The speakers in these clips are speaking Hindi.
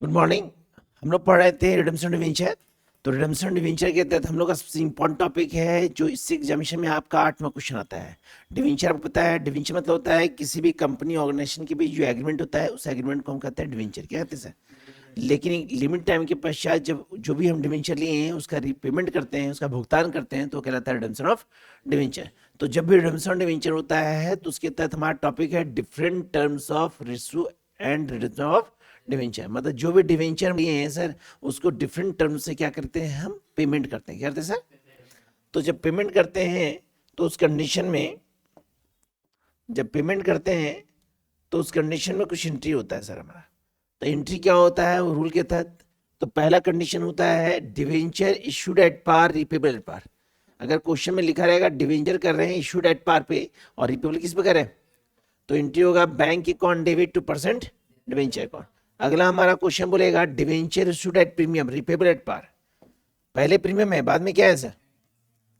Good morning. हम लोग पढ़ रहे थे रिडेम्पशन डिवेंचर। तो रिडेम्पशन डिवेंचर के तहत हम लोग का सबसे इम्पोर्टेंट टॉपिक है जो इससे एग्जामिनेशन में आपका 8वां क्वेश्चन आता है। डिवेंचर आपको पता है, डिवेंचर मतलब होता है किसी भी कंपनी ऑर्गेनाइजेशन के बीच जो एग्रीमेंट होता है उस एग्रीमेंट को हम कहते हैं डिवेंचर। क्या कहते हैं सर? लेकिन एक लिमिट टाइम के पश्चात जब जो भी हम डिवेंचर लिए हैं उसका रीपेमेंट करते हैं, उसका भुगतान करते हैं, तो कहलाता है रिडेम्पशन ऑफ डिवेंचर। तो जब भी रिडेम्पशन डिवेंचर होता है तो उसके तहत हमारा टॉपिक है different terms of रिस्यू and redemption of debenture. मतलब जो भी डिवेंचर लिए हैं सर उसको डिफरेंट टर्म से क्या करते हैं, हम पेमेंट करते हैं। क्या करते हैं सर? तो जब पेमेंट करते हैं तो उस कंडीशन में, जब पेमेंट करते हैं तो उस कंडीशन में कुछ एंट्री होता है सर हमारा। तो एंट्री क्या होता है वो रूल के तहत? तो पहला कंडीशन होता है debenture issued at par, repayable at par. अगर क्वेश्चन में लिखा रहेगा डिवेंचर कर रहे हैं इशूड एट पार पे और रिपेबल किस पे करें, तो एंट्री होगा bank account debit 2% debenture account. अगला हमारा क्वेश्चन बोलेगा debenture issued at premium, repayable at par. पहले प्रीमियम है बाद में क्या है सर,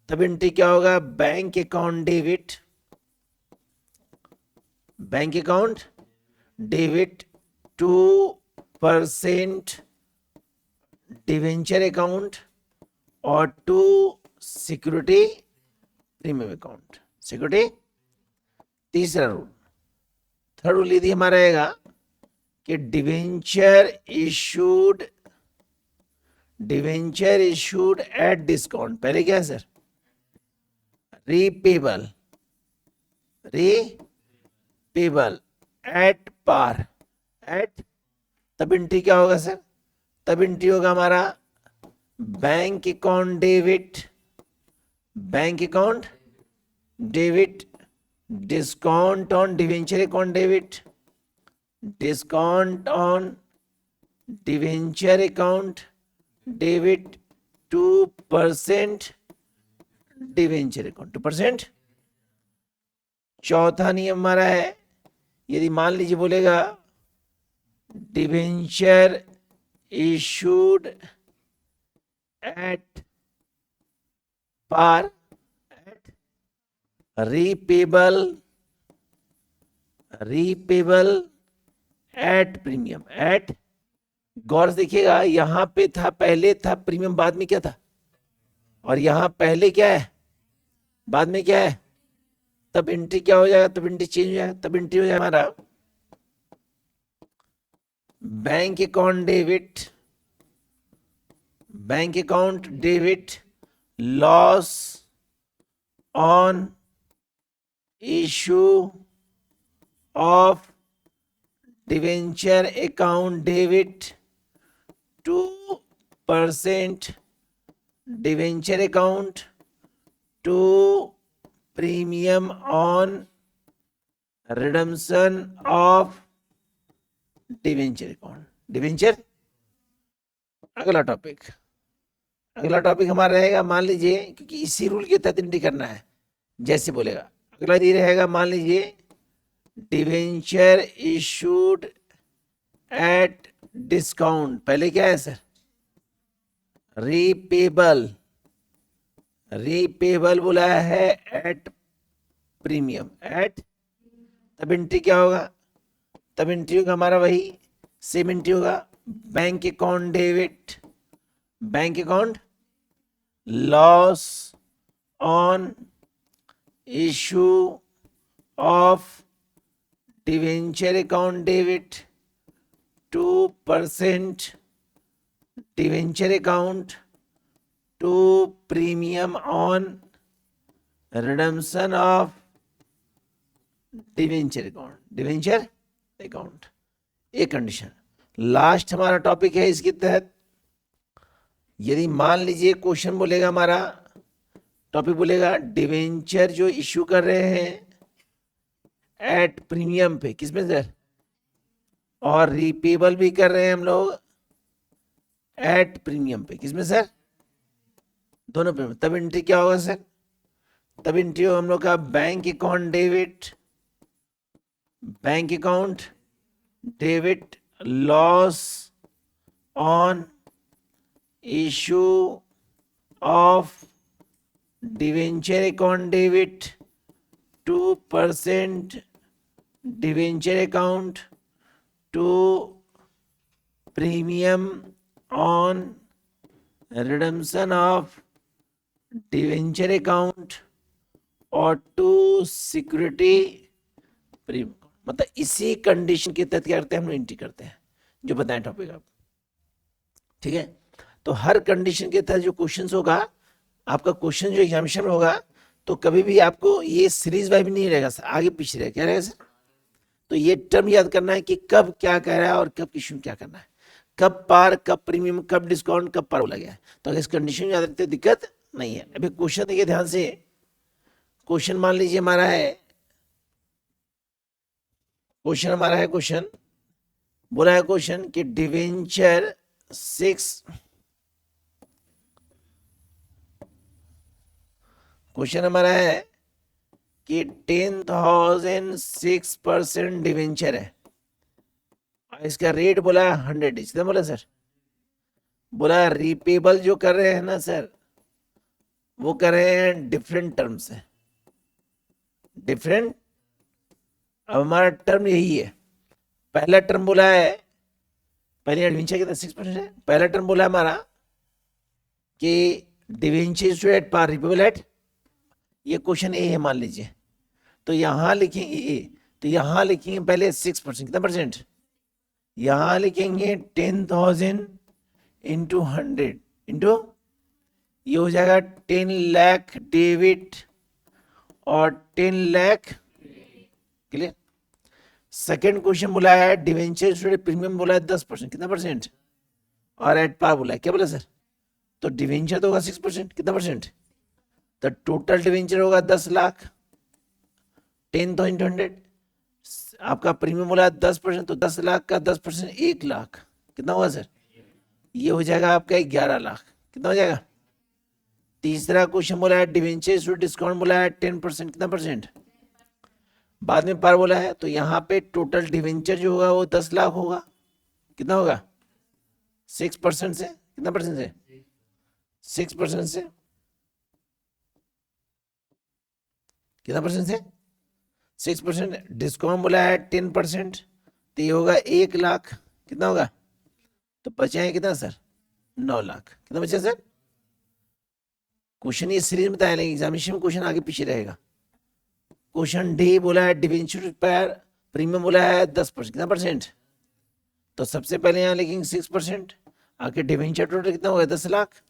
तब एंट्री क्या होगा, bank account debit, bank account debit 2% debenture account और 2 सिक्योरिटी प्रीमियम अकाउंट, सिक्योरिटी। तीसरा रूल, थर्ड रूल यदि हमारा रहेगा कि डिवेंचर इशूड एट डिस्काउंट, पहले क्या है sir, repayable, repayable at par, at, तब एंट्री क्या होगा सर, तब एंट्री होगा हमारा bank account debit, bank account debit discount on debenture account debit, discount on debenture account debit 2% debenture account 2%। चौथा नियम हमारा है, यदि मान लीजिए बोलेगा debenture issued at par, at repayable, repayable at premium, at, गौर से देखिएगा यहां पे था, पहले था प्रीमियम, बाद में क्या था, और यहां पहले क्या है बाद में क्या है, तब एंट्री क्या हो जाएगा, तब एंट्री चेंज हो जाएगा, तब एंट्री हो जाएगा हमारा bank account debit, bank account debit loss on issue of debenture account debit 2% debenture account 2 premium on redemption of debenture account, debenture. अगला टॉपिक, अगला टॉपिक हमारा रहेगा, मान लीजिए क्योंकि इसी रूल के तहत एंट्री करना है, जैसे बोलेगा अगला ये रहेगा, मान लीजिए डिवेंचर इशूड एट डिस्काउंट, पहले क्या है सर, रीपेबल, रीपेबल बोला है एट प्रीमियम, एट, तब एंट्री क्या होगा, तब एंट्री होगा हमारा वही सेम एंट्री होगा, bank account debit, bank account loss on issue of debenture account debit 2% debenture account 2 premium on redemption of debenture account, debenture account. एक कंडीशन, लास्ट हमारा टॉपिक है इसके तहत, यदि मान लीजिए क्वेश्चन बोलेगा हमारा, टॉपिक बोलेगा डिवेंचर जो इश्यू कर रहे हैं एट प्रीमियम पे, किसमें सर, और रिपेबल भी कर रहे हैं हम लोग एट प्रीमियम पे, किसमें सर, दोनों पे, तब एंट्री क्या होगा सर, तब एंट्री होगा हम लोग का bank account debit, bank account debit loss on issue of debenture account debit 2% debenture account 2 premium on redemption of debenture account और टू सिक्योरिटी प्रीमियम, मतलब इसी कंडीशन के तहत क्या करते हैं हम एंट्री करते हैं जो बताएं टॉपिक आप। ठीक है, तो हर कंडीशन के तहत जो क्वेश्चन होगा आपका, क्वेश्चन जो एग्जामिनेशन में होगा, तो कभी भी आपको ये सीरीज वाइज नहीं रहेगा सर, आगे पीछे रहेगा। क्या रहेगा सर? तो ये टर्म याद करना है कि कब क्या कह रहा है और कब किस में क्या करना है, कब पार, कब प्रीमियम, कब डिस्काउंट, कब पार बोला गया है। तो अगर इस कंडीशन में याद रखते दिक्कत नहीं है। अभी क्वेश्चन देखिए ध्यान से। क्वेश्चन मान लीजिए हमारा है, क्वेश्चन बोला है क्वेश्चन कि डिवेंचर 6, क्वेश्चन हमारा है कि 10,006% डिवेंचर है और इसका रेट बोला 100 इतना बोला सर। बोला रिपेबल जो कर रहे हैं ना सर, वो कर रहे हैं डिफरेंट टर्म से, डिफरेंट। अब हमारा टर्म यही है, पहला टर्म बोला है, पहले डिवेंचर कितना 6% है, पहला टर्म बोला है हमारा कि debenture at par repayable at, ये क्वेश्चन ए है मान लीजिए, तो यहां लिखेंगे ए, तो यहां लिखेंगे पहले 6%, कितना परसेंट, यहां लिखेंगे 10,000 इंटू 100 इंटू, ये हो जाएगा 10 लाख डेबिट और 10 लाख क्लियर। सेकेंड क्वेश्चन बोला है डिवेंचर प्रीमियम बोला है 10%, कितना परसेंट, और एट पार बोला है, क्या बोला सर, तो डिवेंचर तो होगा 6%, कितना परसेंट, तो टोटल डिवेंचर होगा 10 लाख, 10,000 आपका प्रीमियम बोला 10%, तो 10 लाख का 10% 1 लाख, कितना होगा सर, ये हो जाएगा आपका 11 लाख, कितना हो जाएगा। तीसरा क्वेश्चन बोला है डिवेंचर डिस्काउंट बोला है 10%, कितना परसेंट, बाद में पार बोला है, तो यहाँ पे टोटल डिवेंचर जो होगा वो 10 लाख होगा, कितना होगा 6% से, कितना परसेंट से, 6% से, कितना परसेंट से, 6%। डिस्काउंट बोला है 10%, तो ये होगा 1 लाख, कितना होगा, तो बचा है कितना सर 9 लाख, कितना बचा सर। क्वेश्चन ये सीरीज में बताया, लेकिन एग्जामिनेशन में क्वेश्चन आगे पीछे रहेगा। क्वेश्चन डी बोला है डिवेंचर पर प्रीमियम बोला है 10%, कितना परसेंट, तो सबसे पहले यहाँ लिखेंगे 6%, आके डिवेंचर टोटल कितना हुआ 10 लाख,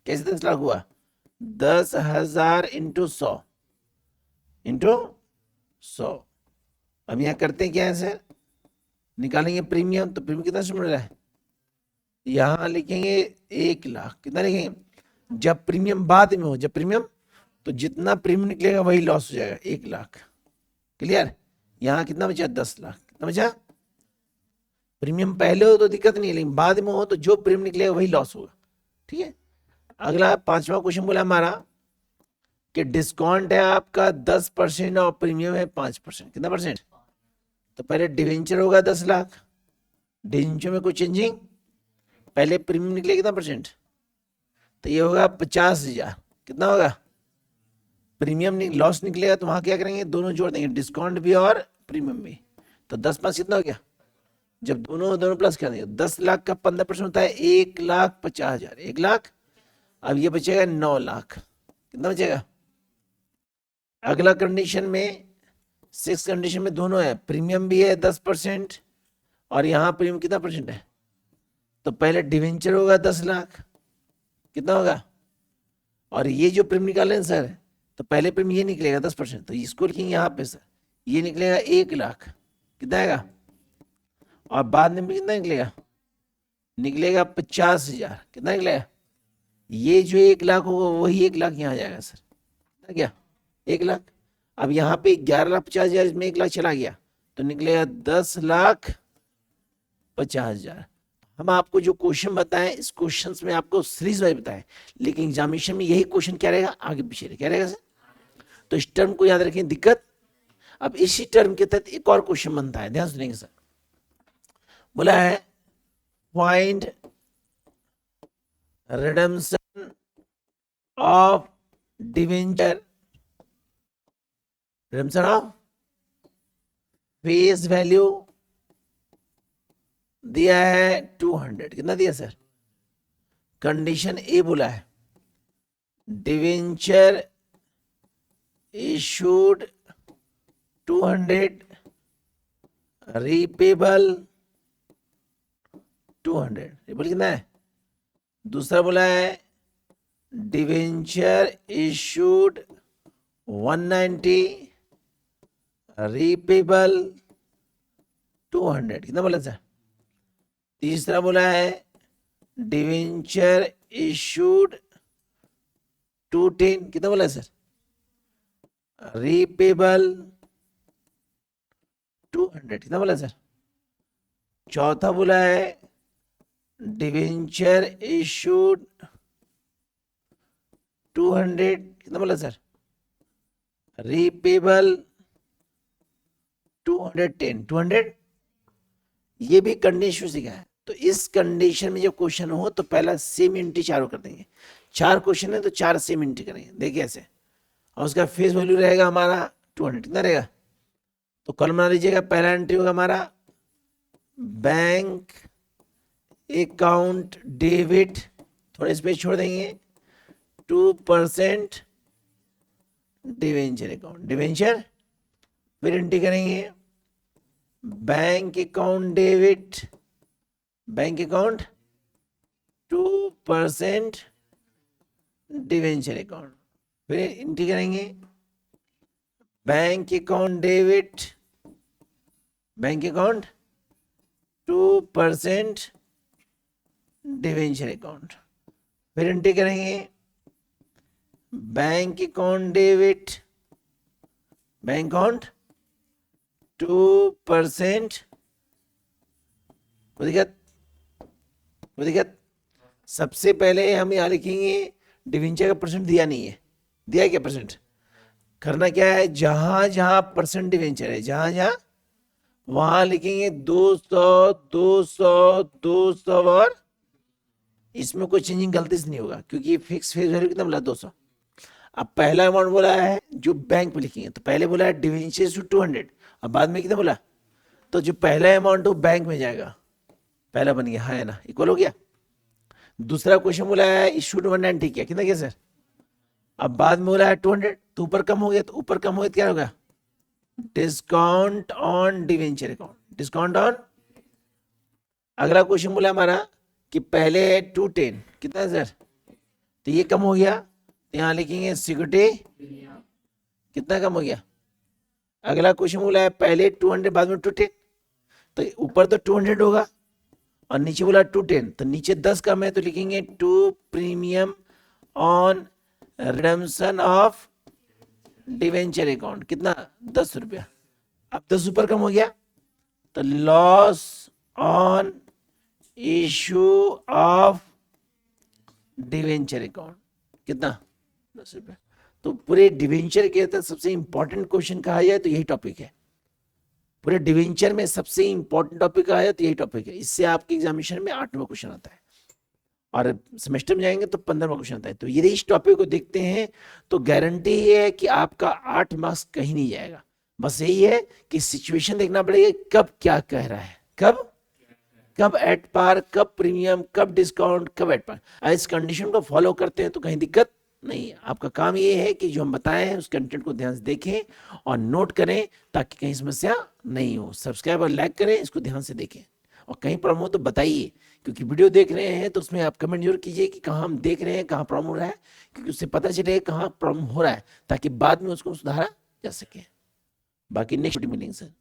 कैसे 10 लाख हुआ, 10,000 इंटू 100 इंटू 100। अब यहाँ करते हैं क्या है सर, निकालेंगे प्रीमियम, तो प्रीमियम कितना मिल रहा है, यहाँ लिखेंगे 1 लाख, कितना लिखेंगे, जब प्रीमियम बाद में हो, जब प्रीमियम, तो जितना प्रीमियम निकलेगा वही लॉस हो जाएगा 1 लाख, क्लियर। यहाँ कितना बचा 10 लाख, कितना बचा, प्रीमियम पहले हो तो दिक्कत नहीं है, लेकिन बाद में हो तो जो प्रीमियम निकलेगा वही लॉस होगा। ठीक है, अगला 5वां क्वेश्चन बोला हमारा कि डिस्काउंट है आपका 10% और प्रीमियम है 5%, कितना परसेंट, तो पहले डिवेंचर होगा 10 लाख, डिवेंचर में कोई चेंजिंग, पहले प्रीमियम निकले कितना परसेंट, तो ये होगा 50,000, कितना होगा, प्रीमियम लॉस निकलेगा तो वहां क्या करेंगे, दोनों जोड़ देंगे, डिस्काउंट भी और प्रीमियम भी, तो 10 5 कितना हो गया, जब दोनों प्लस कर देंगे, 10 लाख का 15% होता है 1,50,000, 1 लाख। अब ये बचेगा 9 लाख, कितना बचेगा। अगला कंडीशन में 6 कंडीशन में दोनों है, प्रीमियम भी है 10% और यहाँ प्रीमियम कितना परसेंट है, तो पहले डिवेंचर होगा 10 लाख, कितना होगा, और ये जो प्रीमियम निकाले सर, तो पहले प्रीमियम ये निकलेगा 10%, तो इसको लिखेंगे यहाँ पे सर, ये निकलेगा 1 लाख, कितना आएगा, और बाद में कितना निकलेगा, निकलेगा 50,000, कितना निकलेगा, ये जो 1 लाख होगा वही 1 लाख यहाँ जाएगा सर, कितना गया 1 लाख। अब यहाँ पे 11,50,000, इसमें 1 लाख चला गया, तो निकलेगा 10,50,000। हम आपको जो क्वेश्चन बताएं, इस क्वेश्चन में आपको सीरीज वाइज बताएं, लेकिन एग्जामिनेशन में यही क्वेश्चन क्या रहेगा, आगे पीछे रहेगा, क्या रहेगा सर, तो इस टर्म को याद रखें, दिक्कत। अब इसी टर्म के तहत एक और क्वेश्चन बनता है, ध्यान सुनेंगे सर। बोला है find redemption of debenture, redemption of face value दिया है 200, कितना दिया सर? कंडीशन ए बोला है डिवेंचर इशूड 200, रीपेबल 200, रीपेबल कितना है? दूसरा बोला है डिवेंचर इशूड 190, रीपेबल 200, कितना बोला सर? तीसरा बोला है डिवेंचर इशूड 210, कितना बोला सर? रीपेबल 200, कितना बोला सर? चौथा बोला है डिवेंचर इशूड 200, कितना बोला सर? रीपेबल 210, 200। ये भी कंडीशन सीखा है। तो इस कंडीशन में जब क्वेश्चन हो तो पहला सेम एंट्री चारों कर देंगे। 4 क्वेश्चन है तो 4 सेम एंट्री करेंगे, देखिए ऐसे। और उसका फेस वैल्यू रहेगा हमारा 200, कितना रहेगा? तो कॉलम बना लीजिएगा। पहला एंट्री होगा हमारा बैंक अकाउंट डेबिट, थोड़े स्पेस छोड़ देंगे, 2% डिवेंचर अकाउंट, डिवेंचर। फिर एंट्री करेंगे bank account debit, bank account 2% debenture account. फिर एंट्री करेंगे bank account debit, bank account 2% debenture account. फिर एंट्री करेंगे bank account debit, bank account 2%, कोई दिक्कत? सबसे पहले हम यहाँ लिखेंगे डिवेंचर का परसेंट दिया नहीं है, दिया है क्या परसेंट? करना क्या है, जहां जहां परसेंट डिवेंचर है, जहां जहां वहां लिखेंगे 200 200 200, और इसमें कोई चेंजिंग गलती से नहीं होगा क्योंकि फिक्स फेस वैल्यू कितना बोला? 200। अब पहला अमाउंट बोला है जो बैंक पे लिखेंगे, तो पहले बोला है डिवेंचर टू 200, अब बाद में कितना बोला? तो जो पहला अमाउंट वो बैंक में जाएगा, पहला बन गया, हाँ है ना, इक्वल हो गया। दूसरा क्वेश्चन बोला है इशूड 190, क्या कितना किया सर? अब बाद में बोला है 200, तो ऊपर कम हो गया, तो ऊपर कम हो गया क्या होगा? Discount on debenture account, discount on. अगला क्वेश्चन बोला हमारा कि पहले है 210, कितना है सर? तो ये कम हो गया, तो यहाँ लिखेंगे सिक्योरिटी, कितना कम हो गया? अगला क्वेश्चन बोला है पहले 200 बाद में 210, तो ऊपर तो 200 होगा और नीचे बोला 210, तो नीचे 10 कम है, तो लिखेंगे 2 premium on redemption of debenture account, कितना? 10 रुपया। अब 10 ऊपर कम हो गया, तो loss on issue of debenture account, कितना? 10 रुपया। तो पूरे डिवेंचर के अंदर सबसे इंपॉर्टेंट क्वेश्चन कहा जाए तो यही टॉपिक है। पूरे डिवेंचर में सबसे इंपॉर्टेंट टॉपिक कहा जाए तो यही टॉपिक है। इससे आपके एग्जामिनेशन में 8वां क्वेश्चन आता है और सेमेस्टर में जाएंगे तो 15वां क्वेश्चन आता है। तो यदि इस टॉपिक को देखते हैं तो गारंटी ये है कि आपका 8 मार्क्स कहीं नहीं जाएगा। बस यही है कि सिचुएशन देखना पड़ेगा, कब क्या कह रहा है, कब एट पार, कब प्रीमियम, कब डिस्काउंट, कब एट पार। इस कंडीशन को फॉलो करते हैं तो कहीं दिक्कत नहीं है। आपका काम ये है कि जो हम बताए हैं उस कंटेंट को ध्यान से देखें और नोट करें ताकि कहीं समस्या नहीं हो। सब्सक्राइब और लाइक करें, इसको ध्यान से देखें और कहीं प्रॉब्लम हो तो बताइए, क्योंकि वीडियो देख रहे हैं तो उसमें आप कमेंट जरूर कीजिए कि कहाँ हम देख रहे हैं, कहाँ प्रॉब्लम हो रहा है, क्योंकि उससे पता चले कहाँ प्रॉब्लम हो रहा है ताकि बाद में उसको सुधारा जा सके। बाकी नेक्स्ट मिलेंगे सर।